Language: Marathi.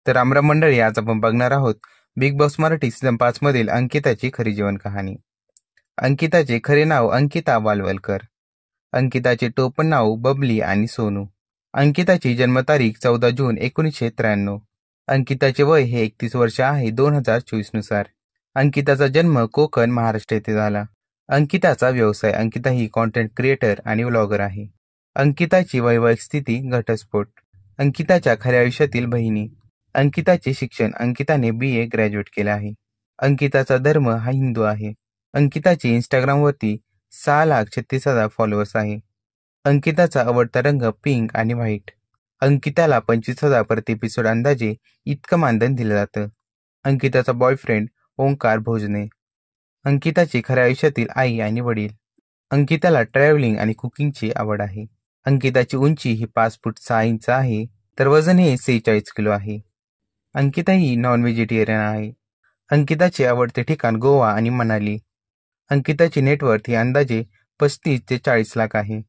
तर रामराम मंडळी, आज आपण बघणार आहोत बिग बॉस मराठी सीझन 5 मधील अंकिताची खरी जीवन कहाणी. अंकिताचे खरे नाव अंकिता वालवलकर. अंकिताचे टोपण नाव बबली आणि सोनू. अंकिताची जन्मतारीख 14 जून 1993. अंकिताचे वय हे 31 वर्ष आहे 2024 नुसार. अंकिताचा जन्म कोकण, महाराष्ट्र येथे झाला. अंकिताचा व्यवसाय. अंकिता ही कॉन्टेंट क्रिएटर आणि व्लॉगर आहे. अंकिताची वैवाहिक स्थिती घटस्फोट. अंकिताच्या खऱ्या आयुष्यातील बहिणी. अंकिताचे शिक्षण. अंकिताने BA ग्रॅज्युएट केले आहे. अंकिताचा धर्म हा हिंदू आहे. अंकिताची इंस्टाग्रामवरती 6,36,000 फॉलोअर्स आहे. अंकिताचा आवडता रंग पिंक आणि व्हाईट. अंकिताला 25,000 प्रति एपिसोड अंदाजे इतकं मानधन दिलं जातं. अंकिताचा बॉयफ्रेंड ओंकार भोजने. अंकिताची खऱ्या आयुष्यातील आई आणि वडील. अंकिताला ट्रॅव्हलिंग आणि कुकिंगची आवड आहे. अंकिताची उंची ही 5 फूट 6 इंच आहे, तर वजन हे 46 किलो आहे. अंकिता ही नॉन व्हेजिटेरियन आहे. अंकिताचे आवडते ठिकाण गोवा आणि मनाली. अंकिताची नेटवर्थ ही अंदाजे 35 ते 40 लाख आहे.